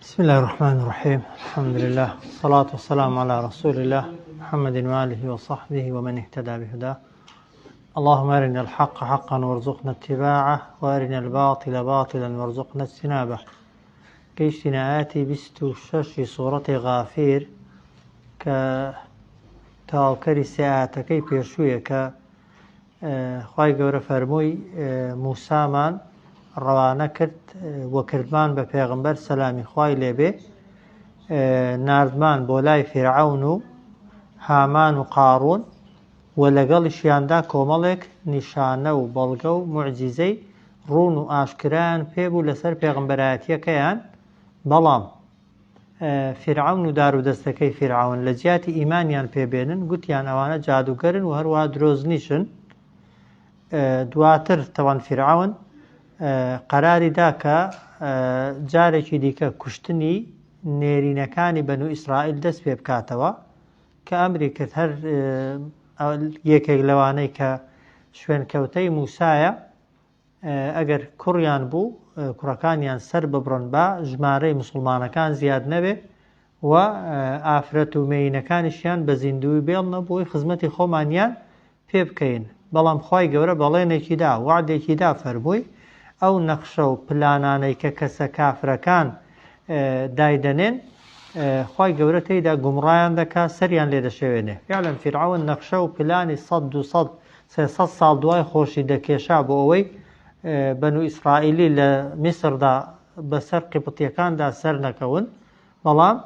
بسم الله الرحمن الرحيم. الحمد لله والصلاة والسلام على رسول الله محمد وآله وصحبه ومن اهتدى بهداه. اللهم أرنا الحق حقا وارزقنا اتباعه وأرنا الباطل باطلا وارزقنا اجتنابه. كيشتنا آتي بستو شش سورة غافير كتاوكري ساعة كي بيرشوية خواهي قورة فرموي موسى من ڕەوانە کرد وەکردمان بە پێغمبەر سەلامی خوای لێبێ ناردمان بۆ لای فیرعەون و هامان و قاڕون و لەگەڵیشیاندا کۆمەڵێک نیشانە و بەڵگە و موعجیزەی ڕوون و ئاشکرایان پێبوو لەسەر پێغمبەرایەتیەکەیان. بەڵام فیرعەون و دار و دەستەکەی فیرعەون لە جیاتی ئیمانیان پێبێنن، گوتیان ئەوانە جادوگەرن و هەروەها درۆزنیشن. دواتر تەوان فیرعەون قەراری دا کە جارێکی دیکە کوشتنی نێرینەکانی بەنو ئیسرائیل دەست پێ بکاتەوە، کە ئەمری کرد هەر یەکێک لەوانەی کە شوێنکەوتەی موسایە ئەگەر کوڕیان بوو کوڕەکانیان سەر ببڕن بە ژمارەی مسلمانەکان زیاد نەبێ و ئافرەت و مێینەکانیشیان بە زیندوی بێڵنە بۆی خزمەتی خۆمانیان پێ بکەین. بەڵام خوای گەورە بەڵێنێکی دا، وعدێکی دا فەرمووی ئەو نەخشە و پلانانەی کە کەسە کافرەکان دایدەنێن خوای گەورە تێیدا گومڕایان دەکا، سەریان لێ دەشێوێنێ. فعلا فیرعەون نەخشە و پلانی 100-200-300 ساڵ دوای خۆشی دەکێشا بۆ ئەوەی بەنو ئیسرائیلی لە میسردا بەسەر قیبتیەکاندا سەر نەکەون. بەڵام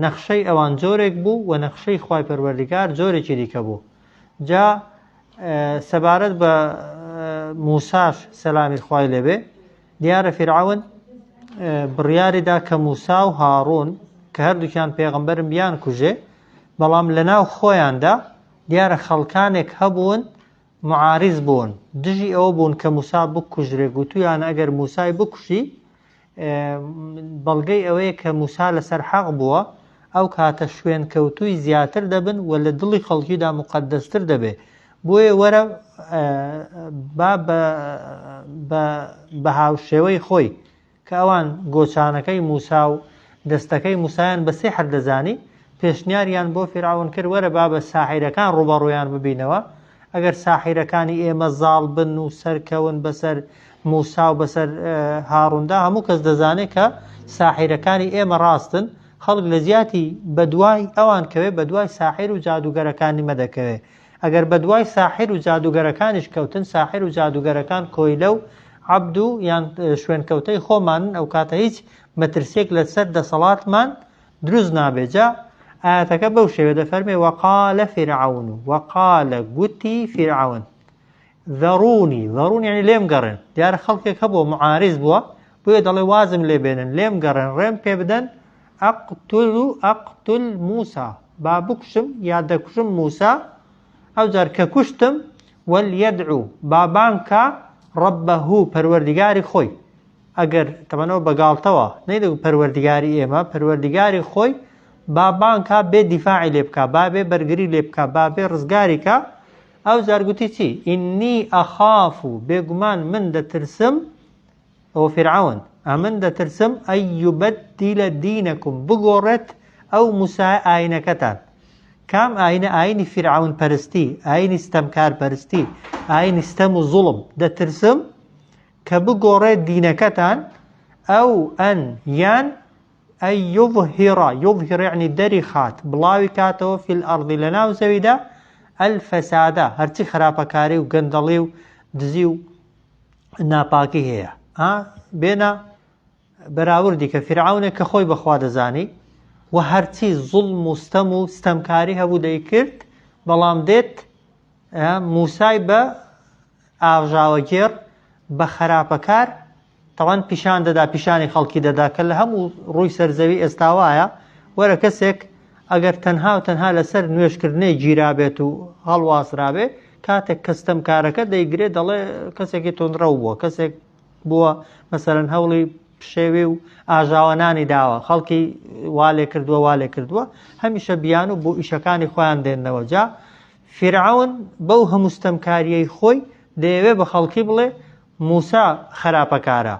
نەخشەی ئەوان جۆرێک بوو و نەخشەی خوای پەروەردگار جۆرێکی دیکە بوو. جا سەبارەت بە موساش سەلامی خوای لێبێ، دیارە فیرعەون بڕیاریدا کە موسا و هاڕون کە هەردووکیان پێغەمبەرن بیان کوژێ، بەڵام لەناو خۆیاندا دیارە خەڵکانێک هەبوون معارض بوون، دژی ئەوە بوون کە موسا بکوژرێ. گوتویان ئەگەر موسای بکوشی بەڵگەی ئەوەیە کە موسا لەسەر حەق بووە، ئەو کاتە شوێن کەوتووی زیاتر دەبن و لە دڵی خەڵکیدا مقەدەستر دەبێ. بۆیە وەرە بە هاوشێوەی خۆی کە ئەوان گۆچانەکەی موسا و دەستەکەی موسایان بە سێحر دەزانی، پێشنیاریان بۆ فیرعەون کرد وەرە با بە ساحیرەکان ڕوبەڕوویان ببینەوە. ئەگەر ساحیرەکانی ئێمە زاڵ بن و سەرکەون بەسەر موسا و بەسەر هاڕوندا، هەموو کەس دەزانێت کە ساحیرەکانی ئێمە ڕاستن. خەڵک لە زیاتی بەدوای ئەوان کەوێ بەدوای ساحیر و جادوگەرەکانی مەدەکەوێ. ئەگەر بەدوای ساحیر و جادوگەرەکانیش کەوتن، ساحیر و جادوگەرەکان کۆیلە و عەبد و یان شوێنکەوتەی خۆمانن، ئەو کاتە هیچ مەترسێک لەسەر دەسەڵاتمان دروست نابێت. جا ئاەتەکە بەو شێوە دەفەرمێ وەقالە فیرعەون، وەقالە گوتی فیرعەون ذەڕونی، ذەڕونی یعنی لێم گەڕێن. دیارە خەڵکێک هەبووە معارض بووە، بۆیە دەڵێ وازم لێ بێنن، لێم گەڕێن، ڕێم پێ بدەن ئەقتل موسا، با بکوشم یا دەکوشم موسا. ئەو جار کە کوشتم وەلیەدعو، بابانکە ڕەبەهو، پەروەردگاری خۆی. ئەگەر تەمەنەوە بەگاڵتەوە نەیدەگو پەروەردگاری ئێمە، پەروەردگاری خۆی بابانکە بێ دیفاعی لێ بکە، با بێ بەرگری لێ بکە، با بێ ڕزگاری کە. ئەو جار گوتی چی؟ ئینی ئەخافو، بێگومان من دەترسم، ئەوە فیرعەون، ئەمن دەترسم ئەن یوبەدیلە دینەکم، بگۆڕێت ئەو موسای ئاینەکەتان. کام ئاینە؟ ئاینی فیرعەون پەرستی، ئاینی ستەمکار پەرستی، ئاینی ستەم و زوڵم. دەترسم کە بگۆڕێت دینەکەتان، ئەو ئەن یان ئەی یوظهیڕە، یوظهیڕ یعنی دەری خات، بڵاوی کاتەوە فی الئەڕضی لە ناو زەویدا، ئەلفەسادە هەرچی خراپەکاری و گەندەڵی و دزی و ناپاکی هەیە. بێنە بەراوردی کە فیرعەونێک کە خۆی بەخوا دەزانی و هەرچی زوڵم و ستەم و ستەمکاری هەبوو دەیکرد، بەڵام دێت موسای بە ئاژاوەگێڕ بە خراپەکار تەوان پیشان دەدا، پیشانی خەڵکی دەدا کە لە هەموو ڕووی سەرزەوی ئێستاوایە وەرە کەسێک ئەگەر تەنها و تەنها لەسەر نوێشکردنەی گیرابێت و هەڵواسرابێ، کاتێک کە ستەمکارەکە دەیگرێت دەڵێ کەسێکی تۆندڕەو بووە، کەسێک بووە مەسەرەن هەوڵی شێوێ و ئاژاوەنانی داوە، خەڵکی والێ کردووە والێ کردووە، هەمیشە بیان و بۆ ئیشەکانی خۆیان دێننەوە. جا فیرعەون بەو هەموو ستەمکاریەی خۆی دەیەوێ بە خەڵکی بڵێ موسا خراپەکارە،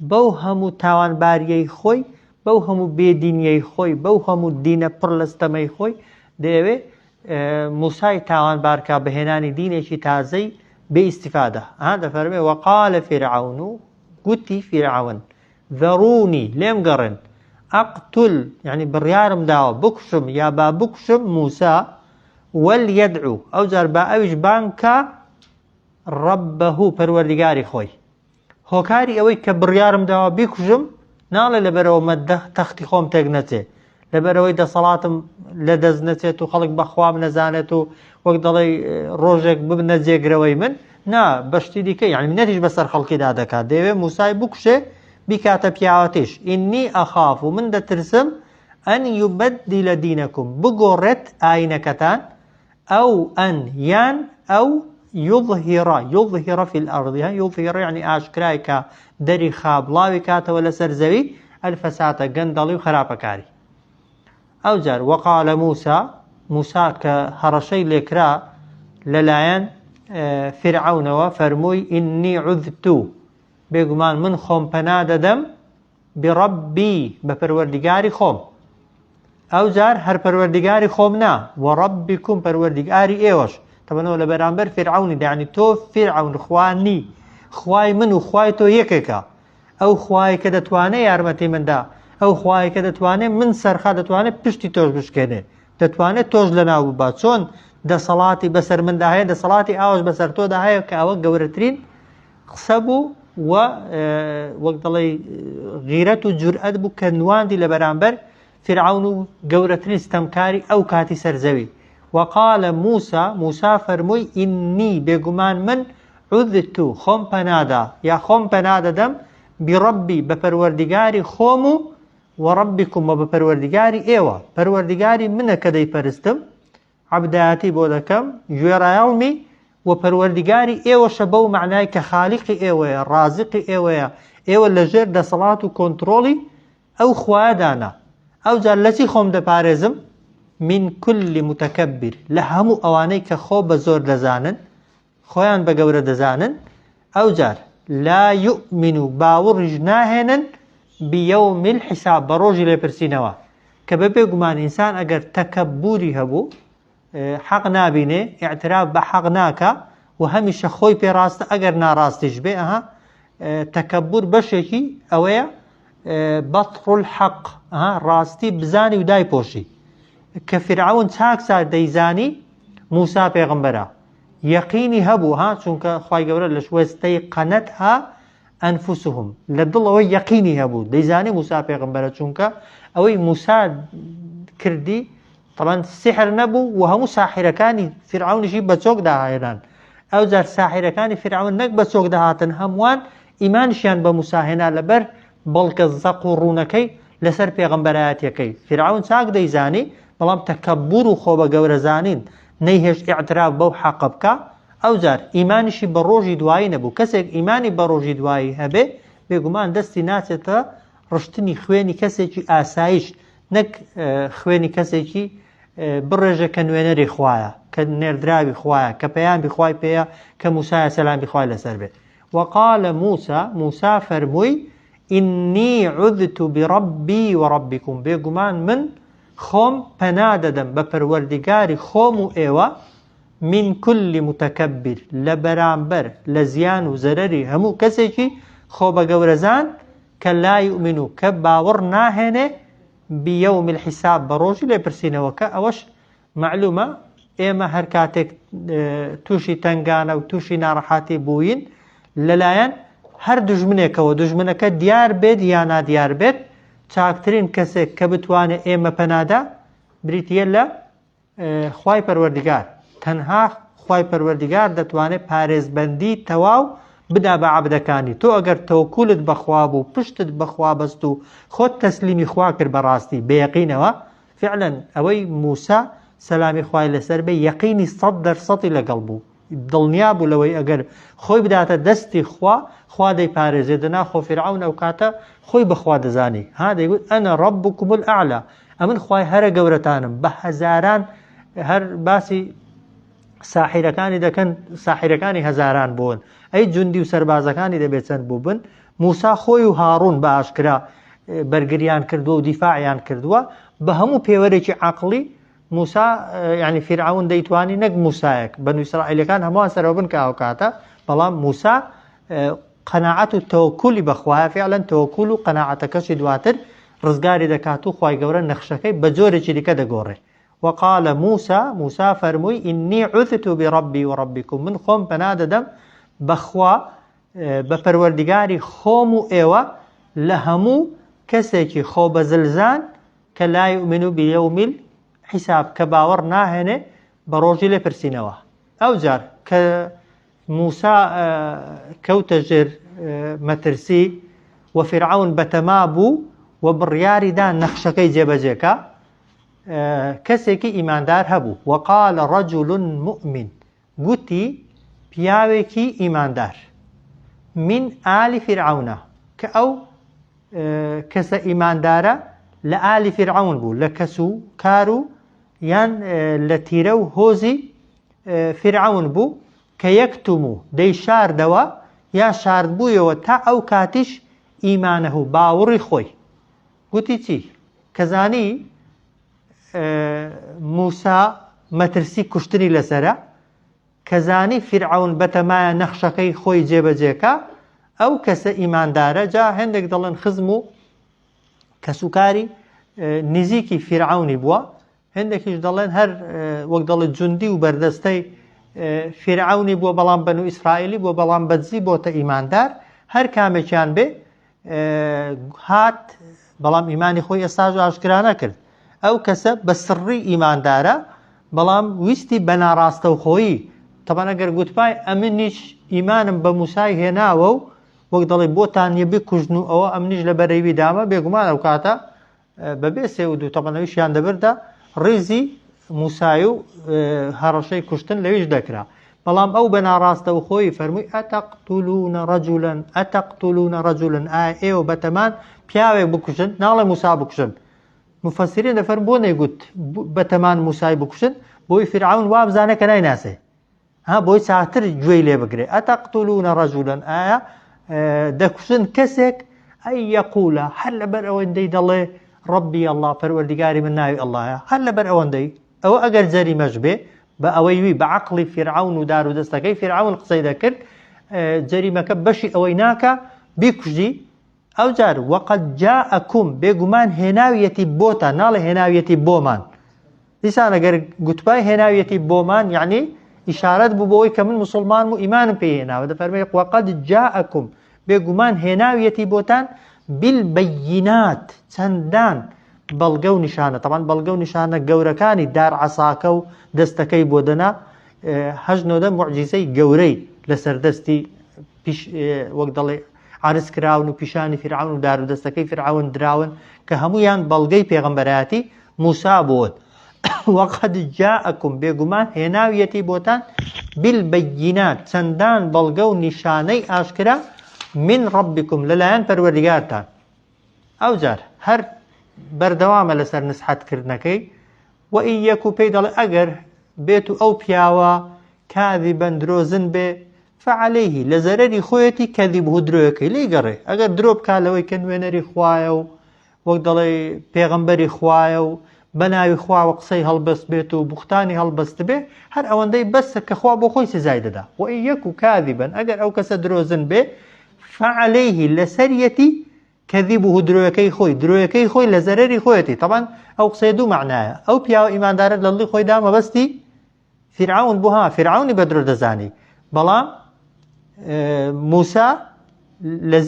بەو هەموو تاوانباریەی خۆی بەو هەموو بێدینیەی خۆی بەو هەموو دینە پڕ لەستەمەی خۆی دەیەوێ موسای تاوانبارکە بەهێنانی دینێکی تازەی بێ ئیستیفادە. دەفەرمێ وەقالە فیرعەون و گوتی فیرعەون ذەڕونی لێم گەڕێن ئەقتول یعنی بڕیارم داوە بکوشم یا با بکوشم موسا وەلیەدعو ئەو جار با ئەویش بانکە ڕەبەهو پەروەردگاری خۆی. هۆکاری ئەوەی کە بڕیارم داوە بیکوژم ناڵێ لەبەرەوە مە تەختی خۆم تێک نەچێ لەبەرەوەی دەسەڵاتم لە دەست نەچێت و خەڵک بەخوام نەزانێت و وەک دەڵێ ڕۆژێک ببنە جێگرەوەی من نا بەشتی دیکە یعنی منەتیش بەسەر خەڵکیدا دەکات دەیەوێ موسای بکوشێ بیکاتە پیاوەتیش ئینی ئەخاف و من دەترسم ئەن یوبەدیلە دینەکم بگۆڕێت ئاینەکەتان ئەو ئەن یان ئەو یظهر في الأرض یظهر يعني ئاشکرای کە دەری خابڵاوی کاتەوە لەسەر زەوی ئەلفەساتە گەندەڵی و خراپەکاری. ئەو جار وەقالە موسا کە هەڕەشەی لێکرا لەلایەن فرعەونەوە فەرمووی ئینی عوذتو بێگومان من خۆم پەنا دەدەم بڕەبی بە پەروەردگاری خۆم. ئەو جار هەر پەروەردگاری خۆم نا وەڕەبیکم پەروەردگاری ئێوەش تەبەنەوە لە بەرامبەر فرعەونی دەیانی تۆ فرعەون خوانی خوای من و خوای تۆ یەکێکە ئەو خوای کە دەتوانێت یارمەتی مندا ئەو خوای کە دەتوانێت من سەرخا دەتوانێت پشتی تۆش بشکێنێ دەتوانێت تۆش لەناو ببات چۆن دەسەڵاتی بەسەر مندا هەیە دەسەڵاتی ئاوەش بەسەر تۆدا هەیە کە ئەوە گەورەترین قسە بوو و وەک دەڵێ غیرەت و جورئەت بوو کە نواندی لە بەرامبەر فرعەون و گەورەترین ستەمکاری ئەو کاتی سەرزەوی. وقال موسا فەرمووی ئینی بێگومان من عوذتو خۆم پەنادا یا خۆم پەنادەدەم بڕەبی بە پەروەردگاری خۆم و وەڕەبیکم بە پەروەردگاری ئێوە پەروەردگاری منە کە دەیپەرستم عەبدایەتی بۆ دەکەم گوێڕایەڵمی و پەروەردگاری ئێوەشە بەو معنای کە خالیقی ئێوەیە ڕازقی ئێوەیە ئێوە لەژێر دەسەڵات و کۆنتڕۆڵی ئەو خوایەدانە. ئەو جار لەچی خۆم دەپارێزم من كل متكبر لە هەموو ئەوانەی کە خۆ بە زۆر دەزانن خۆیان بە گەورە دەزانن ئەو جار لا يؤمن باوەڕیش ناهێنن بيوم الحساب بە ڕۆژی لێپرسینەوە کە بەبێ گومان ئینسان ئەگەر تەکەبوری هەبوو حەق نابینێ ئیعتراف بە حەق ناکە و هەمیشە خۆی پێڕاستە ئەگەر ناڕاستیش بێ تەکەبور بەشێکی ئەوەیە بەطر الحەق ڕاستی بزانی و دایپۆشی کە فرعەون چاکسار دەیزانی موسا پێغەمبەرە یەقینی هەبوو چونکە خوای گەورە لە شوێستەی قەنەتها ئەنفوسهم لە دڵەوەی یەقینی هەبوو دەیزانی موسا پێغەمبەرە چونکە ئەوەی موسا کردی طبعا سحر نەبوو و هەموو ساحیرەکانی فرعەونیشی بە چۆک داهێنان ئەو جار ساحیرەکانی فرعەون نەک بە چۆک داهاتن هەمووان ئیمانشیان بە موسا هێنا لەبەر بەڵکە زەق و ڕوونەکەی لەسەر پێغەمبەرایەتیەکەی فرعەون چاک دەیزانی بەڵام تەکەبور و خۆ بە گەورە زانین نەیهێشت ئیعتراف بەو حەقە بکە ئەو جار ئیمانیشی بە ڕۆژی دوایی نەبوو کەسێک ئیمانی بە ڕۆژی دوایی هەبێ بێگومان دەستی ناچێتە ڕشتنی خوێنی کەسێکی ئاسایش نەک خوێنی کەسێکی بڕێژە کە نوێنەری خوایە کە نێردراوی خوایە کە پەیامی خوای پێیە کە موسایە سەلامی خوای لەسەر بێت. وقال موسا فەرمووی ئینی عوذت بڕەبی وەڕەبیکم بێگومان من خۆم پەنا دەدەم بە پەروەردگاری خۆم و ئێوە من كل متكبر لە بەرامبەر لە زیان و زەرەری هەموو کەسێکی خۆ بە گەورەزان کە لا یؤمن کە باوەڕ ناهێنێ بيوم الحساب بە ڕۆژی لێپرسینەوە کە ئەوەش معلومە ئێمە هەر کاتێک تووشی تنگانە و تووشی ناڕەحاتی بووین لەلایەن هەر دژمنێکەوە دژمنەکە دیار بێت یا نادیار بێت چاکترین کەسێک کە بتوانێت ئێمە پەنادا بریتە لە خوای پەروەردگار تەنها خوای پەروەردگار دەتوانێت پارێزبەندی تەواو بدا بە عەبدەکانی تۆ ئەگەر تەوەکولت بەخوا بوو پشتت بەخوا بەست و خۆت تەسلیمی خوا کرد بەڕاستی بەیەقینەوە فعلا ئەوەی موسا سەلامی خوای لەسەر بێ یەقینی 100% لەگەڵ بوو دڵنیا بوو لەوەی ئەگەر خۆی بداتە دەستی خوا دەیپارێزێت دەنا خۆ فرعەون ئەو کاتە خۆی بەخوا دەزانی دەیگوت ئەنە ڕەبکم الئەعلا ئەمن خوای هەرە گەورەتانم بە هەزاران هەر باسی ساحیرەکانی دەکەن ساحیرەکانی هەزاران بوون ئەی جوندی و سەربازەکانی دەبێت چەند بوو بن موسا خۆی و هاڕون بە ئاشکرا بەرگریان کردووە و دیفاعیان کردووە بە هەموو پێوەرێکی عەقڵی موسا یعنی فیرعون دەیتوانی نەک موسایەک بەنو ئیسرائیلەکان هەمووان سەرەوە بن کە ئەو کاتە بەڵام موسا قەناعەت و تەوەکولی بەخوایە فعلەن تەوەکول و قەناعەتەکەشی دواتر ڕزگاری دەکات و خوای گەورە نەخشەکەی بە جۆرێکی دیکە دەگۆڕێ. وقال موسا فەرمووی ئینی عوذت بربی وربکم من خۆم پەنا دەدەم بەخوا بە پەروەردگاری خۆم و ئێوە لە هەموو کەسێکی خۆ بەزلزان کە لا یؤمن بیوم الحساب کە باوەڕ ناهێنێ بە ڕۆژی لێپرسینەوە. ئەو جار کە موسا کەوتە ژێر مەترسی و فیرعون بەتەما بوو و بڕیاریدا نەخشەکەی جێبەجێکە کەسێکی ئیماندار هەبوو. وقال رجل مؤمن گوتی پیاوێکی ئیماندار من ئالی فیرعونە کە ئەو کەسە ئیماندارە لە ئالی فیرعون بوو لە کەس و کار و یان لە تیرە و هۆزی فیرعون بوو کە یەکتم و دەی شاردەوە یا شارد بوویەوە تا ئەو کاتیش ئیمانە و باوەڕی خۆی. گوتی چی؟ کەزانی موسا مەترسی کوشتنی لەسرە کەزانی فیرعون بەتەمایە نەخشەکەی خۆی جێبەجێکە ئەو کەسە ئیماندارە جا هەندێک دەڵێن خزم و کەسوکاری نزیکی فیرعونی بووە هەندێکیش دەڵێن هەر وەک دەڵێت جوندی و بەردەستەی فیرعونی بووە بەڵام بەنو ئیسرائیلی بووە بەڵام بەدزی بۆتە ئیماندار هەر کامێکیان بێ هات بەڵام ئیمانی خۆی ئێستاژ ئاشکرا نەکرد. ئەو کەسە بە سڕی ئیماندارە بەڵام ویستی بە ناڕاستەوخۆیی تەبەن ئەگەر گوتپای ئەمنیش ئیمانم بە موسای هێناوە و وەک دەڵێ بۆتان یە بکوژن و ئەوە ئەمنیش لە بەرەوی دامە بێگومان ئەو کاتە بەبێ سێود و تەبەنەویشیان دەبردا ڕێزی موسای و هەڕەشەی کوشتن لەویش دەکرا. بەڵام ئەو بە ناڕاستەوخۆی فەرمووی ئەتەقتولونە ڕەجولن ئایا ئێوە بەتەمان پیاوێک بکوژن ناڵێ موسا بکوژن. مفەسرین دەفەرمون بۆ نەیگوت بەتەمان موسای بکوژن بۆی فیرعون وا بزانە کە نایناسێ بۆی چاتر گوێی لێ بگرێ. ئەتەقتولونە ڕەجولن ئایا دەکوژن کەسێک ئەی یەقولە هەر لەبەر ئەوەندەی دەڵێ ڕەبی ئەڵڵا پەروەردگاری من ناوی ئەڵڵایە هەر لەبەر ئەوەندەی ئەوە ئەگەر جەریمەش بێ بە ئەوەی وی بە عەقڵی فیرعون و دار و دەستەکەی فیرعون قسەی دەکرد جەریمەکە بەشی ئەوەی ناکە بیکوژی. ئەو جار وەقەد جاءەکوم بێگومان هێناویەتی بۆتە ناڵێ هێناویەتی بۆمان. دیسان ئەگەر گوتبای هێناویەتی بۆمان یعنی ئیشارەت بوو بۆەوەی کە من موسڵمان و ئیمانم پێ هێناوە دەفەرمێ وەقەد جاءەکوم بێگومان هێناویەتی بۆتان بالبەیینات چەندان بەڵگە و نیشانە تەمان بەڵگە و نیشانە گەورەکانی دار عەساکە و دەستەکەی بۆ دەنا هەژنۆدە موعجیزەی گەورەی لەسەر دەستی وەک دەڵێ عرض کراون و پیشانی فیرعون و دار و دەستەکەی فیرعون دراون کە هەمویان بەڵگەی پێغەمبەرایەتی موسا بوون. وەقەد جاءەکم بێگومان هێناویەتی بۆتان بالبەیینات چەندان بەڵگە و نیشانەی ئاشکرا من ڕەبیکم لەلایەن پەروەردگارتان. ئەو جار هەر بەردەوامە لەسەر نسحەتکردنەکەی و ئین یەک و پێی دەڵێ ئەگەر بێت و ئەو پیاوە کاذیبەن درۆزن بێ فعلەیه لە زەرەری خۆیەتی کەذیب و درۆیەکەی لێی گەڕێ ئەگەر درۆ بکات لەوەی کە نوێنەری خوایە و وەک دەڵێ پێغەمبەری خوایە و بەناوی خواوە قسەی هەڵبەست بێت و بوختانی هەڵبەست بێ هەر ئەوەندەی بەسە کە خوا بۆ خۆی سزای دەدا. و ئین یەک و کاذیبەن ئەگەر ئەو کەسە درۆزن بێ فعلەیه لەسەریەتی کەذیب و درۆیەکەی خۆی لە زەرەری خۆیەتی. طبعا ئەو قسەی دوو معنایە ئەو پیاوە ئیماندارە لە دڵی خۆیدا مەبەستی فیرعون بوو فیرعونی بە درۆ دەزانی بەڵام موسا لە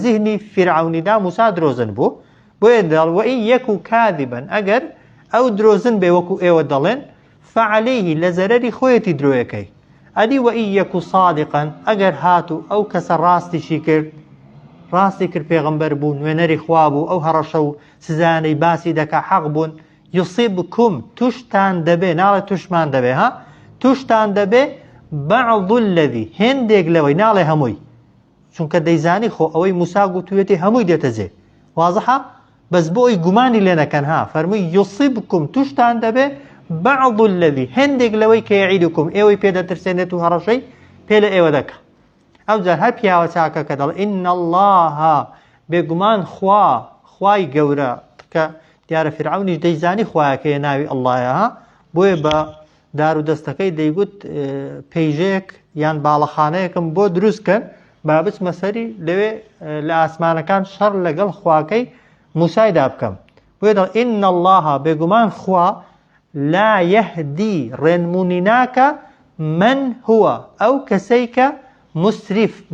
زیهنی فیرعونیدا موسا درۆزن بوو بۆیە دەڵ و ئین یەک و کاذیبەن ئەگەر ئەو درۆزن بێ وەکو ئێوە دەڵێن فعلەیه لە زەرەری خۆیەتی درۆیەکەی. ئەدی و ئین یەک و صادقەن ئەگەر هات و ئەو کەسە ڕاستیشی کرد ڕاستی کرد پێغەمبەر بوو نوێنەری خوا بوو ئەو هەڕەشە و سزانەی باسی دەکا حەق بوون یوصیبکم توشتان دەبێ ناڵێ توشمان دەبێ توشتان دەبێ بەعض الذی هێندێک لەوەی ناڵێ هەمووی چونکە دەیزانی خۆ ئەوەی موسا گوتوێتی هەمووی دێتە جێ وازەحە بەس بۆ ئەوی گومانی لێ نەکەن فەرمووی یوصیبکم توشتان دەبێ بەعض الذی هێندێک لەوەی کە یەعیدکم ئێوەی پێدەترسێنێت و هەڕەشەی پێ لە ئێوە دەکە. ئەو جار هەر پیاوە چاکە کە دەڵێ ئین الله بێگومان خوای گەورە کە دیارە فرعونیش دەیزانی خوایەکەی ناوی ئەڵڵایە بۆیە بە دار و دەستەکەی دەیگوت پەیژەیەک یان باڵەخانەیەکم بۆ دروستکەن با بچمە سەری لەوێ لە ئاسمانەکان شەڕ لەگەڵ خواکەی موسایدا بکەم بۆیە دەڵێ ئین الله بێگومان خوا لا يهدي ڕێنمونی ناکە من هو ئەو کەسەی کە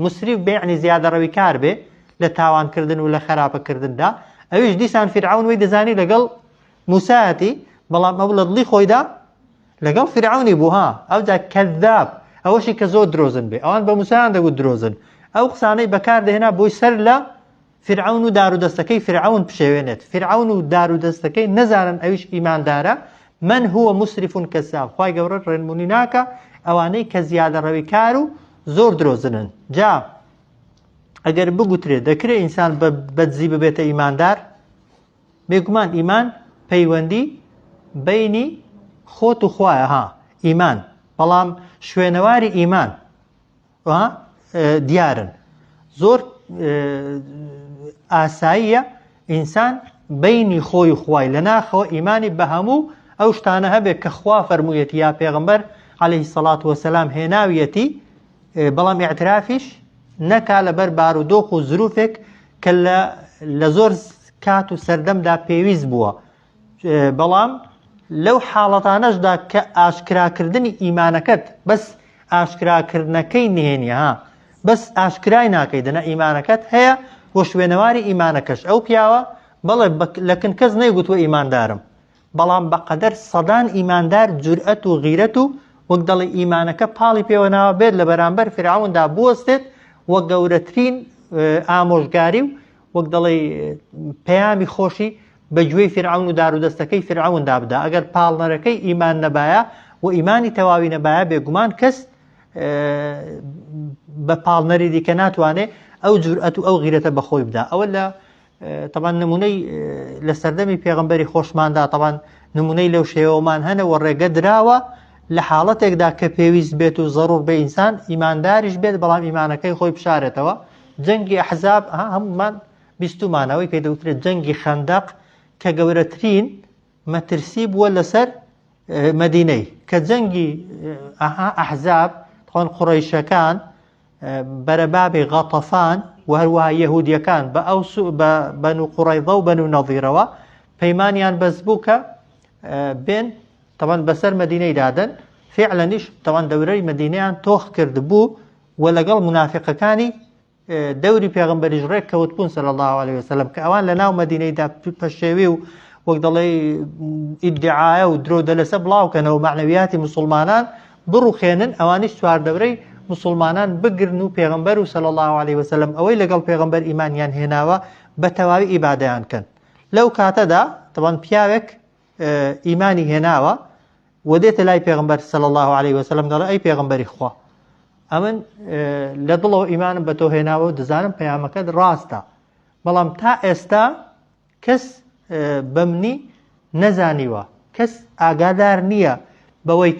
مسرف بێ یعنی زیادە ڕەوی کار بێ لە تاوانکردن و لە خراپەکردندا ئەویش دیسان فرعون وەی دەزانی لەگەڵ موسایەتی بەڵام ئەو لە دڵی خۆیدا لەگەڵ فرعونی بوو ئەوجا کەذاب ئەوەشی کە زۆر درۆزن بێ ئەوان بە موسایان دەگوت درۆزن ئەو قسانەی بەکار دەهێنا بۆی سەر لە فرعون و دار و دەستەکەی فرعون پشێوێنێت فرعون و دار و دەستەکەی نەزانن ئەویش ئیماندارە من هو مسرف کەذاب خوای گەورە ڕێنمونی ناکە ئەوانەی کە زیادە ڕەوی کار و زۆر درۆزنن جا ئەگەر بگوترێت دەکرێت ئینسان بەدزی ببێتە ئیماندار بێگومان ئیمان پەیوەندی بەینی خۆت و خوایە ئیمان بەڵام شوێنەواری ئیمان دیارن زۆر ئاساییە ئینسان بەینی خۆی و خوای لە ناخەوە ئیمانی بە هەموو ئەو شتانە هەبێت کە خوا فەرموویەتی یا پێغەمبەر عەلەیهی سەڵات وەسەلام هێناویەتی بەڵام ئیعترافیش نەکا لەبەر بارودۆخ و زروفێک کە لە زۆر کات و سەردەمدا پێویست بووە بەڵام لەو حاڵەتانەشدا کە ئاشکراکردنی ئیمانەکەت بەس ئاشکراکردنەکەی نهێنیە بەس ئاشکرای ناکەی دەنا ئیمانەکەت هەیە بۆ شوێنەواری ئیمانەکەش ئەو پیاوە بەڵێ لەکن کەس نەیگوتوە ئیماندارم بەڵام بەقەدەر سەدان ئیماندار جورئەت و غیرەت و وەک دەڵێ ئیمانەکە پاڵی پێوە ناوە بێت لە بەرامبەر فرعوندا بوەستێت وەک گەورەترین ئامۆژگاری و وەک دەڵێ پەیامی خۆشی بەگوێی فرعون و دار و دەستەکەی فرعوندا بدا ئەگەر پاڵنەرەکەی ئیمان نەبایە و ئیمانی تەواوی نەبایە بێگومان کەس بە پاڵنەری دیکە ناتوانێت ئەو جورئەت و ئەو غیرەتە بەخۆی بدا ئەوە لە طبعا نمونەی لە سەردەمی پێغەمبەری خۆشماندا طبعا نمونەی لەو شێوەمان هەنە و ڕێگە دراوە لە حاڵەتێکدا کە پێویست بێت و زەڕور بێ ئینسان ئیمانداریش بێت بەڵام ئیمانەکەی خۆی بشارێتەوە جەنگی ئەحزاب هەمومان بیستمانەوەی پێ دەوترێت جەنگی خەندەق کە گەورەترین مەترسی بووە لەسەر مەدینەی کە جەنگی ئەحزاب خۆن قوڕەیشەکان بەرەبابی غەتەفان و هەروەها یەهودیەکان بە بەنو قوڕەیضە و بەنو نەظیرەوە پەیمانیان بەس بوو کە بێن طبعا بەسەر مەدینەی دادن فعلەنیش طبعا دەورەی مەدینەیان تۆخ کرد بوو و لەگەڵ منافقەکانی دەوری پێغەمبەریش ڕێک کەوت بوون صلی الله عليه وسلم کە ئەوان لە ناو مەدینەیدا پەشێوی و وەک دەڵێ ئیدعایە و درۆ دەلەسە بڵاوکەنەوە معنەویاتی مسلمانان بڕوخێنن ئەوانیش چوار دەورەی مسلمانان بگرن و پێغەمبەر و صلی الله عليه وسلم ئەوەی لەگەڵ پێغەمبەر ئیمانیان هێناوە بە تەواوی ئیبادەیان کەن لەو کاتەدا طبعا پیاوێک ئیمانی هێناوە و دێتە لای پێغەمبەر صلی الله عليه وسلم دەڵێ ئەی پێغەمبەری خوا ئەمن لە دڵەوە ئیمانم بە تۆ هێناوە و دەزانم پەیامەکەت ڕاستە بەڵام تا ئێستا کەس بەمنی نەزانیوە کەس ئاگادار نییە بەوەی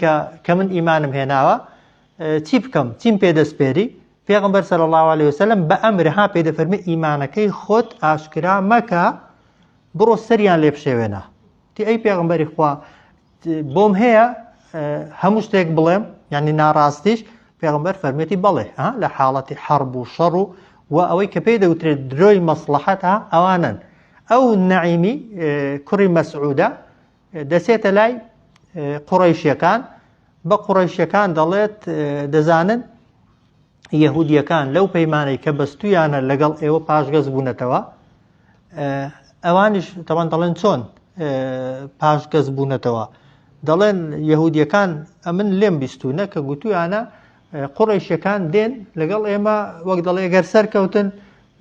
کە من ئیمانم هێناوە چی بکەم چیم پێدەستپێری پێغەمبەر صلی الله عليه وسلم بە ئەمرها پێدەفەرمێ ئیمانەکەی خۆت ئاشکرا مەکە بڕۆ سەریان لێ بشێوێنە تی ئەی پێغەمبەری خوا بۆم هەیە هەموو شتێک بڵێم یعنی ناڕاستیش پێغەمبەر فەرمێتی بەڵێ لە حاڵەتی حەرب و شەڕ و ئەوەی کە پێی دەوترێت درۆی مەسلەحەتە ئەوانن ئەو نەعیمی کوڕی مەسعودە دەسێتە لای قوڕەیشیەکان بە قوڕەیشیەکان دەڵێت دەزانن یەهودیەکان لەو پەیمانەی کە بەستویانە لەگەڵ ئێوە پاشگەز بوونەتەوە ئەوانیش تەوان دەڵێن چۆن پاشگەز بوونەتەوە دەڵێن یەهودیەکان ئەمن لێم بیستوونە کە گوتویانە قوڕەیشیەکان دێن لەگەڵ ئێمە وەک دەڵێ ئەگەر سەرکەوتن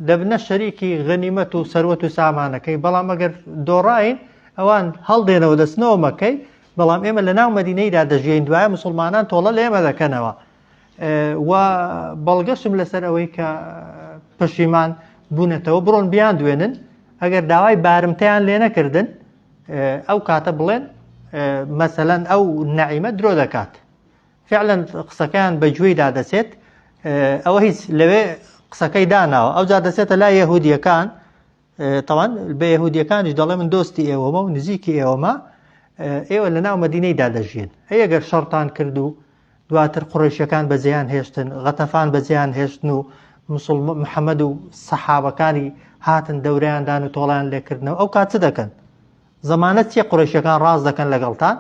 دەبنە شەریکی غەنیمەت و سەروەت و سامانەکەی بەڵام ئەگەر دۆڕاین ئەوان هەڵدێنەوە دەستنەوە مەکەی بەڵام ئێمە لە ناو مەدینەیدا دەژین دوایە مسلمانان تۆڵە لە ئێمە دەکەنەوە و بەڵگەشم لەسەر ئەوەی کە پەشیمان بوونەتەوە بڕۆن بیان دوێنن ئەگەر داوای بارمتەیان لێ نەکردن ئەو کاتە بڵێن مەسەلەن ئەو نەعیمە درۆ دەکات فعلا قسەکەیان بەگوێیدا دەسێت ئەوە هیچ لەوێ قسەکەی داناوە ئەو جا دەسێتە لای یەهودیەکان طبعا بە یەهودیەکانیش دەڵێ من دۆستی ئێوەمە و نزیکی ئێوەمە، ئێوە لە ناو مەدینەیدا دەژین. ئەگەر شەڕتان کرد و دواتر قوڕیشیەکان بەجێیان هێشتن، غەتەفان بەجێیان هێشتن و محەممەد و سەحابەکانی هاتن دەورەیاندان و تۆڵیان لێکردنەوە، ئەو کات چ دەکەن؟ زەمانەت چیە قوڕیشیەکان ڕاست دەکەن لەگەڵتان؟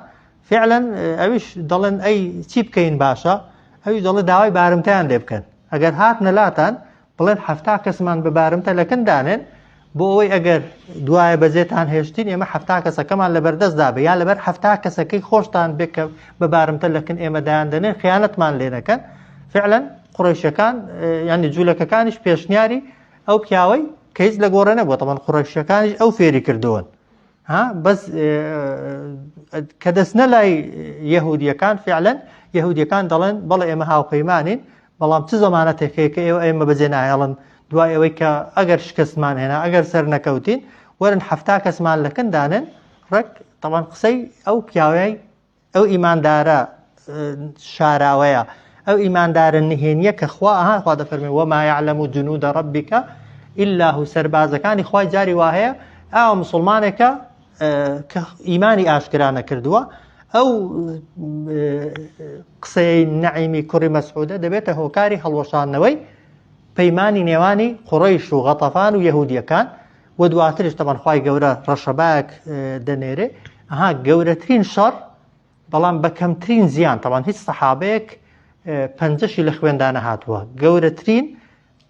فعلەن ئەویش دەڵێن ئەی چی بکەین باشە؟ ئەویش دەڵێ داوای بارمتەیان لێ بکەن. ئەگەر هات نەلاتان بڵێن 70 کەسمان بە بارمتە لەکندانێن بۆ ئەوەی ئەگەر دوایە بەجێتان هێشتین ئێمە 70 کەسەکەمان لەبەردەستدا بێ، یا لەبەر 70 کەسەکەی خۆشتان بێکە بە بارمتە لەکن ئێمە دایاندێنێن خیانەتمان لێ نەکەن. فعلەن قوڕیشیەکان ینی جوولەکەکانیش پێشنیاری ئەو پیاوەی کە هیچ لە گۆڕە نەبووە، تەمەن قوڕیشیەکانیش ئەو فێری کردوون. بەس کە دەستنە لای یەهودیەکان، فعلەن یەهودیەکان دەڵێن بەڵێ ئێمە هاوپەیمانین، بەڵام چ زەمانەتێکەیە کە ئێمە بەجێ نایەڵن دوای ئەوەی کە ئەگەر شکستمان هێنا ئەگەر سەر نەکەوتین وەرن 70 کەسمان لەکندانن ڕێک. تەمان قسەی ئەو پیاوەی ئەو ئیماندارە شاراوەیە، ئەو ئیماندارە نهێنیە کە خوا دەفەرمێ وەما یعلەم جنود ربک ئیلا هو، سەربازەکانی خوای جاری وا هەیە ئەو مسلمانێکە کە ئیمانی ئاشکرا نەکردووە. ئەو قسەی نەعیمی کوڕی مەسعودە دەبێتە هۆکاری هەڵوەشاندنەوەی پەیمانی نێوانی قوڕیش و غەتەفان و یەهودیەکان. و دواتریش تەمان خوای گەورە ڕەشەبایەک دەنێرێ گەورەترین شەڕ بەڵام بە کەمترین زیان، تەمان هیچ سەحابەیەک پەنجەشی لە خوێندانە هاتووە، گەورەترین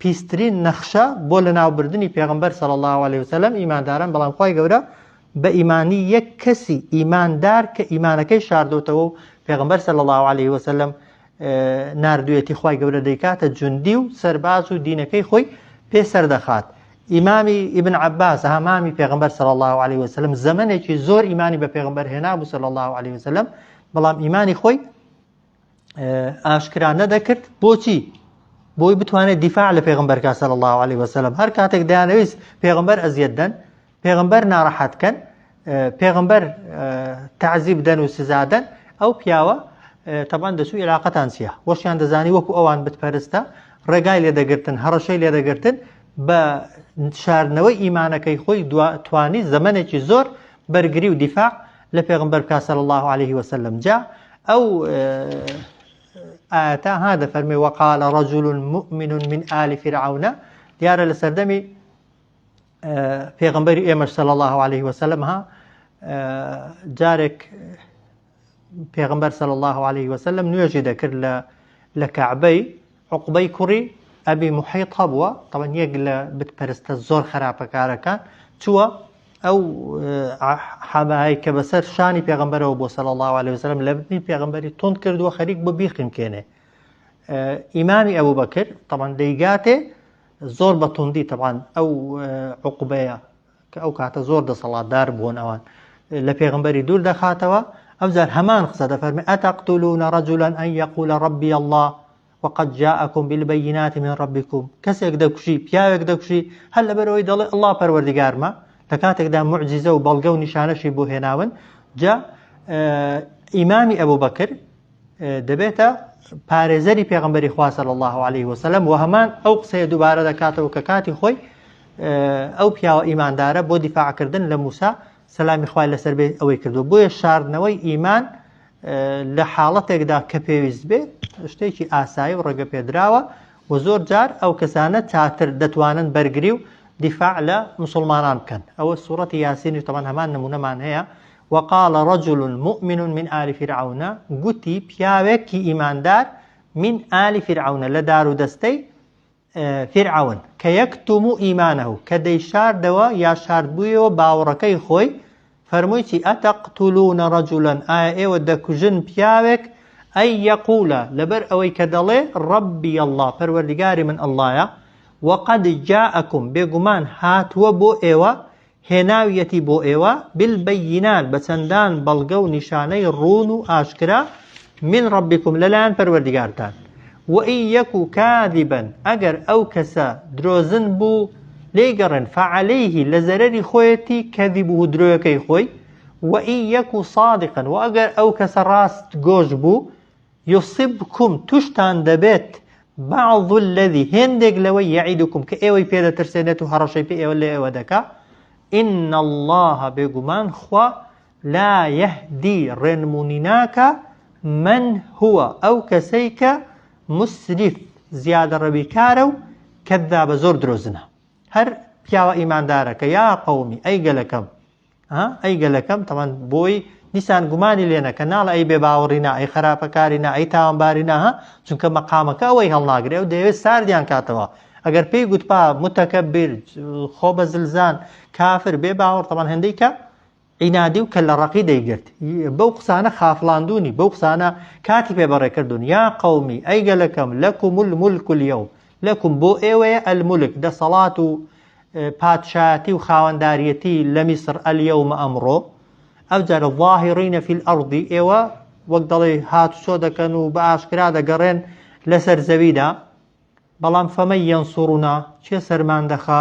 پیسترین نەخشە بۆ لە ناوبردنی پێغەمبەر صلی الله علیه وسلم ئیمانداران، بەڵام خوای گەورە بە ئیمانی یەک کەسی ئیماندار کە ئیمانەکەی شاردوتەوە و پێغەمبەر صلی الله علیه وسلم ناردوێتی خوای گەورە دەیکاتە جوندی و سەرباز و دینەکەی خۆی پێسەر دەخات. ئیمامی ئیبن عەباس هەمامی پێغەمبەر صلی الله علیه وسلم زەمانێکی زۆر ئیمانی بە پێغەمبەر هێنابوو صلی الله علیه وسلم، بەڵام ئیمانی خۆی ئاشکرا نەدەکرد. بۆچی؟ بۆی بتوانێت دیفاع لە پێغەمبەرکە صلی الله علیه وسلم. هەر کاتێک دەیانەویست پێغەمبەر ئەزیەت دەن، پێغەمبەر ناڕەحەتکەن، پێغەمبەر تعزیب دەن و سزادەن، ئەو پیاوە تەبان دەچوو عێلاقەتان چییە؟ وەشیان دەزانی وەکو ئەوان بتپەرستە، ڕێگای لێ دەگرتن، هەڕەشەی لێ دەگرتن، بە شاردنەوەی ئیمانەکەی خۆی توانی زەمانێکی زۆر بەرگری و دیفاع لە پێغەمبەرکە صلی الله علیه وسلم. جا ئەو ئاەتە دەفەرمێ وقال رجل مؤمن من آل فرعون، دیارە لە سەردەمی پێغەمبەری ئێمەش صلی الله علیه وسلم جارێک پێغەمبەر صلی الله علیه وسلم نوێژی دەکرد لە کەعبەی، عوقبەی کوڕی ئەبی محیط هەبووە، طبعا یەک لە بتپەرستە زۆر خراپەکارەکان، چووە ئەو حەبای کە بەسەر شانی پێغەمبەرەوە بۆ صلی الله علیه وسلم لە بنی پێغەمبەری تۆند کردووە خەریک بۆ بیخیمکێنێ. ئیمامی ئەبوو بەکر طبعا دەیگاتێ زۆر بە توندی، طبعا ئەو عوقبەیە کە ئەو کاتە زۆر دەسەڵاتدار بوون ئەوان لە پێغەمبەری دوور دەخاتەوە، ئەوجار هەمان قسە دەفەرمێ ئەتەقتولون رجلا أن يقول ربي الله وقد جاءكم بالبينات من ربكم. کەسێک دەکوژی، پیاوێک دەکوژی هەر لەبەرەوەی دەڵێ الله پەروەردیگارمە، لە کاتێکدا معجزە و بەڵگە و نیشانەشی بۆ هێناون. جا ئیمامی ئەبوو بەکر دەبێتە پارێزەری پێغەمبەری خوا صلی الله علیه وسلم، و هەمان ئەو قسەیە دووبارە دەکاتەوە کە کاتی خۆی ئەو پیاوە ئیماندارە بۆ دیفاعکردن لە موسا سەلامی خوای لەسەر بێ ئەوەی کردو. بۆیە شاردنەوەی ئیمان لە حاڵەتێکدا کە پێویست بێت شتێکی ئاسایی و ڕێگە پێدراوە، و زۆر جار ئەو کەسانە چاتر دەتوانن بەرگری و دیفاع لە مسلمانان بکەن. ئەوە سوورەتی یاسینی تەمان هەمان نمونەمان هەیە. وقال رجل مؤمن من آل فرعون، گوتی پیاوێکی ئیماندار من آل فرعون لە دار و دەستەی فرعون کە یەکتوم ئیمانەه کە دەیشاردەوە یا شاردبوویەوە باوەڕەکەی خۆی، فەرمووی چی؟ ئەتەقتولون رجلا، ئایا ئێوە دەکوژن پیاوێک ئەی یەقولە لەبەر ئەوەی کە دەڵێ ڕەبی الله، پەروەردیگاری من ئەڵڵایە، وقد جاءكم بێگومان هاتووە بۆ ئێوە، هێناویەتی بۆ ئێوە، بالبەیینات بە چەندان بەڵگە و نیشانەی ڕوون و ئاشکرا، من ربكم لەلایەن پەروەردیگارتان. وئن یەکو کاذبا، ئەگەر ئەو کەسە درۆزن بوو لێگەڕن، فعليه لە زەرەری خۆیەتی کەذبوه درۆیەکەی خۆی، وئن یەکو صادقا، و ئەگەر ئەو کەسە ڕاست گۆش بوو، یصبکم توشتان دەبێت بعض الذي هندق لوي يعيدكم كأوي بيدا ترسينتو هرشي بي أولي أودكا إن الله بيقمان خوا لا يهدي رنمونيناك من هو أو كسيك مسرف زيادة ربيكارو كذاب زور دروزنا هر بياوة إيمان دارك يا قومي أي قلكم أي قلكم طبعا بوي نسان قماني لنا كنال أي بباورنا أي خرابكارنا أي تاوانبارنا چونك مقامك أوي هالناقري أو ديوه سارديان كاتوا اگر پی گوت با متكبر خوب زلزان كافر بباور طبعا هنديك عنادي وكلا رقي ديقرت بوقسانا خافلاندوني بوقسانا كاتب ببركردون يا قومي أي قلكم لكم الملك اليوم لكم بو ايوه الملك ده صلاة باتشاتي وخاونداريتي لمصر اليوم أمرو أوجر الظاهرين في الأرض ايوه وقدلي هاتو سودكن وباشكرا ده قرين لسر زويدا بەڵام فەمە یەنسوڕنا چێ سەرمان دەخا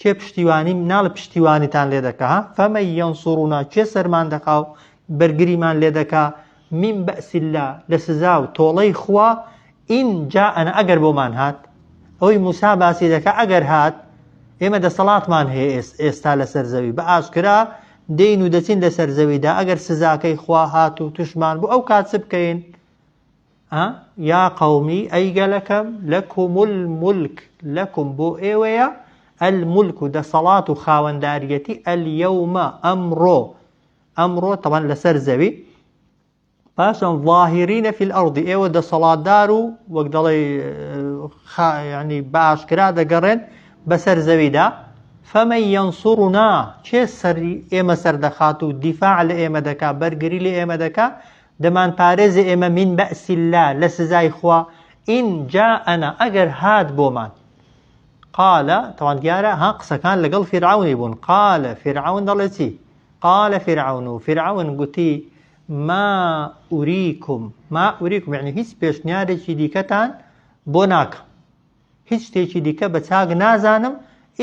چێ پشتیوانی ناڵ پشتیوانیتان لێ دەکا فەمە یەنسوڕنا چێ سەرمان دەخا و بەرگریمان لێ دەکا من بەئس الله لە سزا و تۆڵەی خوا ئین جاءنا ئەگەر بۆمان هات ئەوەی موسا باسی دەکا ئەگەر هات ئێمە دەسەڵاتمان هەیە ئێستا لەسەر زەوی بە ئاشکرا دێین و دەچین لەسەر زەویدا ئەگەر سزاکەی خوا هات و توشمان بوو ئەو کات چ بکەین يا قومي أي قالكم لكم الملك لكم بو إيويا الملك ده صلاة خاونداريتي اليوم أمرو طبعا لسر زوي باشا ظاهرين في الأرض إيوه ده صلاة دارو وقدلي يعني باشكرا ده قرن بسر زوي ده فمن ينصرنا چه سر إيما سر دخاتو دفاع لإيما دكا برقري لإيما دكا دمان پارێز ئێمە من بەئس الله لە سزای خوا ئین جاءنا ئەگەر هات بۆمان قال طبعا دیارە قسەکان لەگەڵ فرعونی بوون قال فرعون دەڵێ چی قال فرعون گوتی ما أريكم يعني هیچ پێشنیارێکی دیکەتان بۆ ناکەم هیچ شتێکی دیکە بە چاک نازانم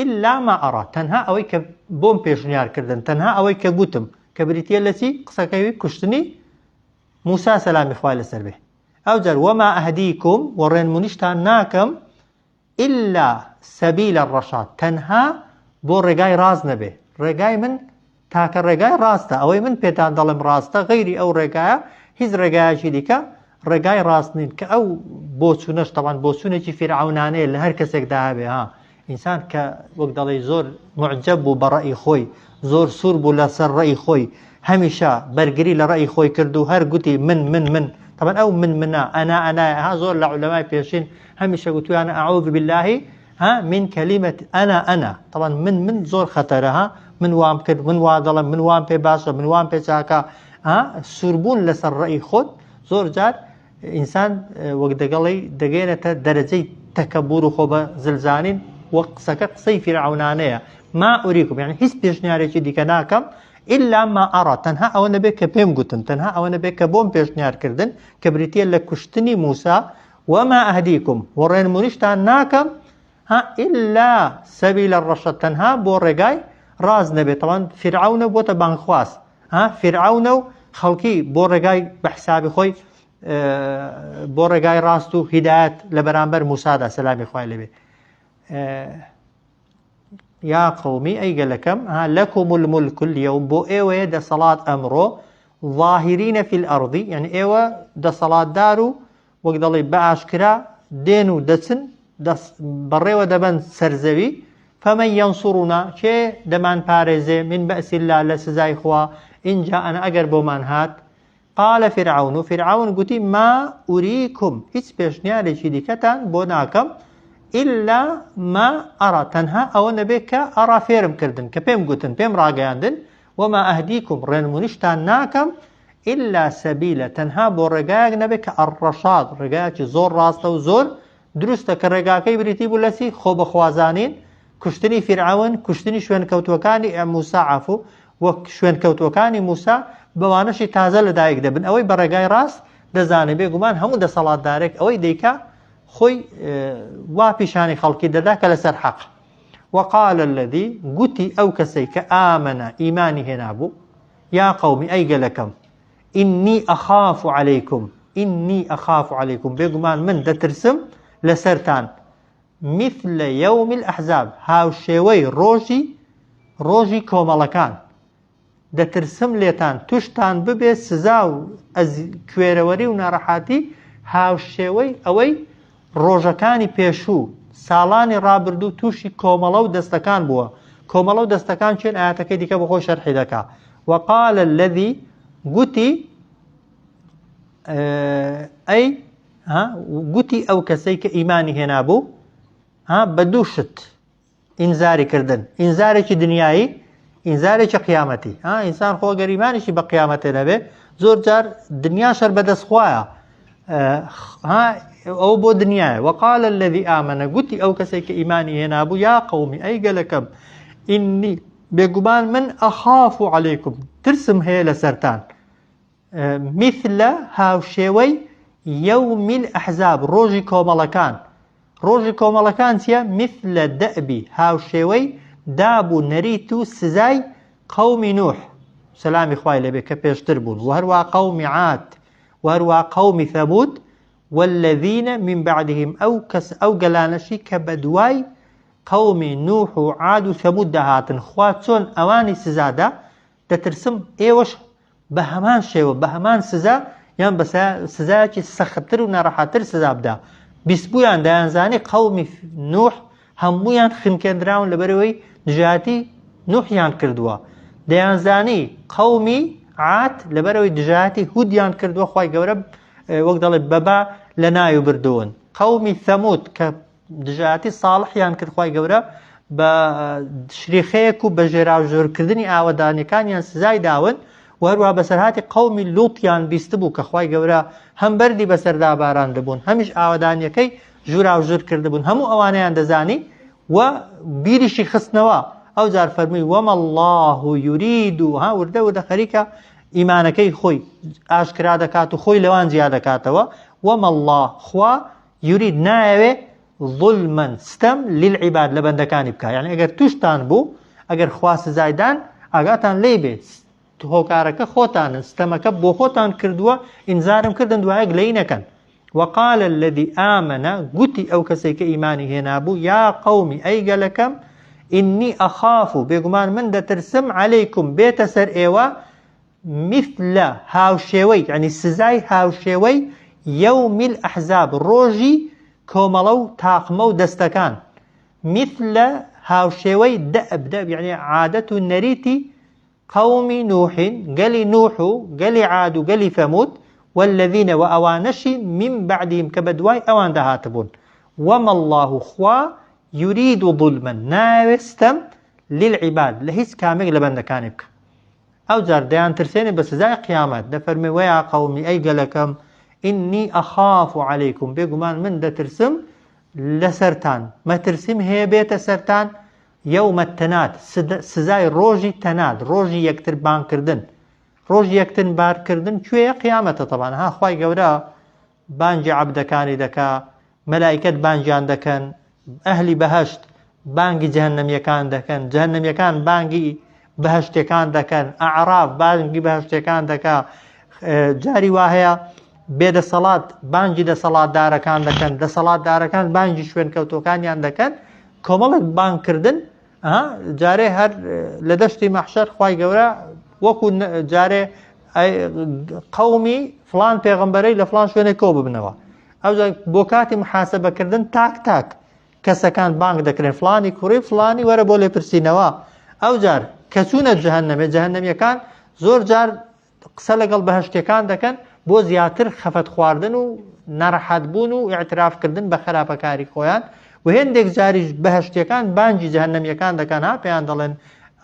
إلا ما أرى تەنها ئەوەی کە بۆم پێشنیار کردن تەنها ئەوەی کە گوتم کە بریتیە لە چی قسەکەوی کوشتنی موسى سلام إخوالي سربه أوجر وما أهديكم ورين منشتان ناكم إلا سبيل الرشاد تنها بو رقاي راز نبه رقاي من تاك الرقاي راستا أوي من بيتان ظلم راستا غيري أو رقايا هز رقايا جديك رقاي راسنين كأو بوسونش طبعا بوسونش فرعوناني اللي هر كسك دهابه إنسان كوقت الله زور معجب برأي خوي زور سرب لسر رأي خوي هميشه برگري لرأي خوي كردو هر قوتي من طبعا او من منا انا ها زور العلماء بيشين هميشه قلتوا انا اعوذ بالله من كلمه انا طبعا من زور خطرها من وام كد من واظلم من وام بي باشا من وام بي شاكا سربون لسر رأي خود زور جار انسان وقت قالي دقينه درجه تكبر خوبه زلزانين وقسك قصي فرعونانيه ما اريكم يعني حس بيشنياري دي كناكم إلا ما أرى تنها أو نبيك بيم قتن تنها أو نبيك بوم بيشنيار كردن كبريتيا لكشتني موسى وما أهديكم ورين منشتان ناكم إلا سبيل الرشد تنها بورقاي راز نبي طبعا فرعون بوتا بانخواس فرعون خلقي بورقاي بحسابي خوي بورقاي راستو هدايات لبرامبر موسى دا سلامي خوي لبي يا قومي أي قالكم لكم الملك اليوم بو إيوه ده صلاة أمرو ظاهرين في الأرض يعني إيوه ده صلاة دارو وقدلي بأشكرا دينو دسن دس بريوه دبن سرزوي فمن ينصرنا شيء دمان بارزي من بأس الله لسزاي خوا إن جاءنا أقرب من هات قال فرعون قلت ما أريكم هيس بيشنياري شديكتان بوناكم إلا ما أرى تنها أو نبيك أرى فيرم كردن كبيم قتن بيم راقياندن وما أهديكم رين منشتان ناكم إلا سبيل تنها بو رقاق نبيك الرشاد رقاق زور راستا وزور دروستا كرقاقي بريتيبو لسي خوب خوازانين كشتني فرعون كشتني شوين كوتوكاني موسى عفو وشوين كوتوكاني موسى بوانشي تازل دايق دبن أوي برقاي راس دزاني بيقومان همو دا صلاة دارك أوي ديكا خوي وابشاني خلقي دداك لسر حق وقال الذي قتي أو كسيك آمن إيماني هنابو يا قومي أي قلكم إني أخاف عليكم بيقمان من دترسم لسرتان مثل يوم الأحزاب هاو شوي روجي كومالكان دەترسم لێتان توشتان ببێ سزا و کوێرەوەری و ناڕەحاتی هاوشێوەی ئەوەی ڕۆژەکانی پێشوو ساڵانی ڕابردوو تووشی کۆمەڵە و دەستەکان بووە. کۆمەڵە و دەستەکان چێن ئاەتەکەی دیکە بەخۆی شەرحی دەکا. وقال الذي گوتی گوتی ئەو کەسەی کە ئیمانی هێنابوو بە دوو شت ئینزاری کردن، ئینزارێکی دنیایی، ئینزارێکی قیامەتی. ئینسان خۆ گەریمانیشی بە قیامەتێ نەبێ زۆر جار دنیا شەر بەدەستخوایە ئەو بۆ دنیاە. وقال الذي آمن گوتی ئەو کەسێک کە ئیمانی هێنابوو یا قەومی ئەی گەلەکەم ئینی بێگومان من ئەخاف عەلەیکم ترسم هەیە لەسەرتان مثلە هاوشێوەی یەومی الئەحزاب ڕۆژی کۆمەڵەکان. ڕۆژی کۆمەڵەکان چییە؟ مثلە دەئبی هاوشێوەی دابوو نەریت و سزای قەومی نوح سەلامی خوای لەبێ کە پێشتر بوون، و هەروە قەومی عاد و هەروە قەومی ثەمود والذین من بعدهم ئەو گەلانەشی کە بە دوای قەومی نوح و عاد و ثەمود دەهاتن. خوا چۆن ئەوانی سزادا دەترسم ئێوەش بە هەمان شێوە بە هەمان سزا یان بە سزایەکی سەختتر و ناڕەحەتتر سزا بدا. بیسبوویان دەیانزانی قەومی نوح هەموویان خنکێنراون لەبەرەوەی دژاتی نوحیان کردووە، دەیانزانی قەومی عاد لەبەرەوەی دژاتی هودیان کردووە خوای گەورە وەک دەڵێ بەبا لە ناوی بردوون. قەومی ثەمود کە دژاتی ساڵحیان کرد خوای گەورە بە شریخەیەک و بە ژێراوژۆرکردنی ئاوەدانیەکانیان سزای داون، و هەروە بەسەرهاتی قەومی لووتیان بیست بوو کە خوای گەورە هەم بەردی بەسەردا باران دەبوون هەمیش ئاوەدانیەکەی ژوراوژر کردبوون. هەموو ئەوانەیان دەزانی و بیریشی خستنەوە. ئەو جار فەرمووی وەمە الله یورید و وردە وردە خەریکە ئیمانەکەی خۆی ئاشکرا دەکات و خۆی لەوان جیا دەکاتەوە. وەمە الله خوا یورید نایەوێ ظلمەن ستەم للعیباد لە بەندەکانی بکە. یعنی ئەگەر توشتان بوو ئەگەر خوا سزایدان ئاگاتان لێ بێت هۆکارەکە خۆتانن ستەمەکە بۆ خۆتان کردووە ئینزارم کردن دوایە گلەی نەکەن. وقال الذي آمن قتي أو كسيك إيماني هنا بو يا قومي أي قالكم إني أخاف بيقمان من دا ترسم عليكم بيت سر إيوا مثل هاوشيوي يعني السزاي هاوشيوي يوم الأحزاب روجي كوملو تاقمو دستكان مثل هاوشيوي دأب يعني عادة النريتي قوم نوح قالي نوح قالي عاد قالي ثمود والذين وأوانشي من بعدهم كبدواي أوان دهاتبون. وما الله خوا يريد ظلما ناوستم للعباد لهيس كامل لبند كانبك أو جار ديان ترسيني بس زي قيامات دفرمي ويا قومي أي قلكم إني أخاف عليكم بيقمان من دا ترسم لسرتان ما ترسم هي بيت سرتان يوم التناد سزاي روجي تناد روجي يكتر بان كردن ڕۆژ یەکتن بارکردن کوێیە؟ قیامەتە. طبعا ها خوای گەورە بانگی عەبدەکانی دەکا، مەلایکەت بانگیان دەکەن، ئەهلی بەهەشت بانگی جەهەنەمیەکان دەکەن، جەهەنەمیەکان بانگی بەهەشتەکان دەکەن، ئەعراف بانگی بەهەشتەکان دەکا. جاری وا هەیە بێدەسەڵات بانگی دەسەڵاتدارەکان دەکەن، دەسەڵاتدارەکان بانگی شوێنکەوتۆکانیان دەکەن. کۆمەڵێک بانگکردن جارێ هەر لە دەشتی مەحشەر خوای گەورە وەکو جارێ قەومی فلان پێغەمبەرەی لە فلان شوێنێک کۆ ببنەوە. ئەو بۆ کاتی محاسەبەکردن تاک تاک کەسەکان بانگ دەکرێن فلانی کوڕی فلانی وەرە بۆ لێپرسینەوە. ئەو جار کە چوونە جەهەنەمێ جەهەنەمیەکان زۆر جار قسە لەگەڵ بەهەشتەکان دەکەن بۆ زیاتر خەفەت خواردن و ناڕەحەت بوون و ئیعترافکردن بە خراپەکاری خۆیان. و هێندێک جاریش بەهەشتەکان بانگی جەهەنەمیەکان دەکەن پێیان دەڵێن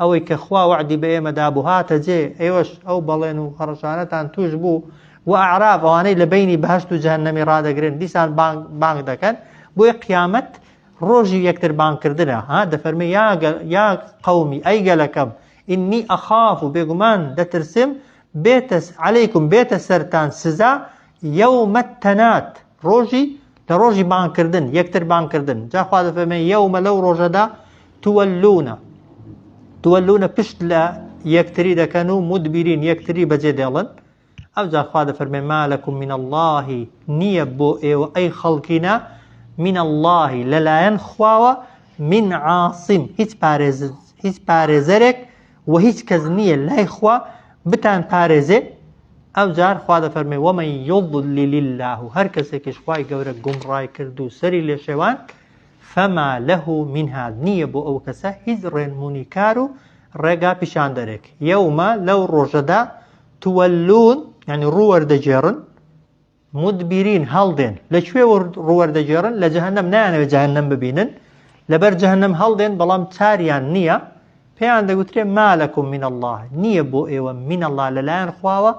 ئەوەی کە خوا وعدی بە ئێمەدا بوو هاتە جێ ئێوەش ئەو بەڵێن و هەڕەشانەتان توش بوو. و ئەعراف ئەوانەی لە بینی بەهەشت و جەهەنەمی ڕادەگرن دیسان بانگ دەکەن. بۆیە قیامەت ڕۆژی یەکتر بانگکردنە. دەفەرمێ یا قەومی ئەی گەلەکەم ئینی ئەخاف و بێگومان دەترسم عەلەیکم بێتە سەرتان سزا یەومە تەنات لە ڕۆژی بانگکردن یەکتر بانگکردن. جا خوا دەفەرمێ یەومە لەو ڕۆژەدا تولونە پشت لە یەکتری دەکەن و مدبرین یەکتری بەجێ دێڵن. ئەو جا خوا دەفەرمێ ما لەکم من الله نییە بۆ ئێوە ئەی خەڵکینە من الله للاين خواوە من عاصم هیچ پارێزەرێک و هیچ کەس نییە لای خوا بتان پارێزێ. ئەو جار خوا دەفەرمێ ومن يضلل الله هەر کەسێکیش خوای گەورە گومڕای کرد و سەری لێ شێوان فما له من هاد نییە بۆ ئەو کەسە هیچ ڕێنمونی کار و ڕێگا پیشاندەرێک. یەومە لەو ڕۆژەدا تولون یعنی ڕووەردەجێڕن مدبرین هەڵدێن لەکوێ ڕووەردەجێڕن لە جەهەنەم نایانەوێت جەهەنەم ببینن لەبەر جەهەنەم هەڵدێن بەڵام چاریان نییە پێیان دەگوترێ مالەکم من الله نییە بۆ ئێوە من الله لەلایەن خواوە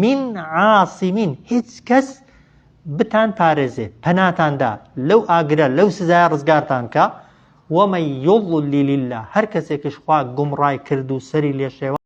من عاصمین هیچ کەس بتان پارێزێ پەناتاندا لەو ئاگرە لەو سزای ڕزگارتان کە ومن يضلل الله هەر کەسێکیش خوا گومڕای کرد و سەری لێ شێوە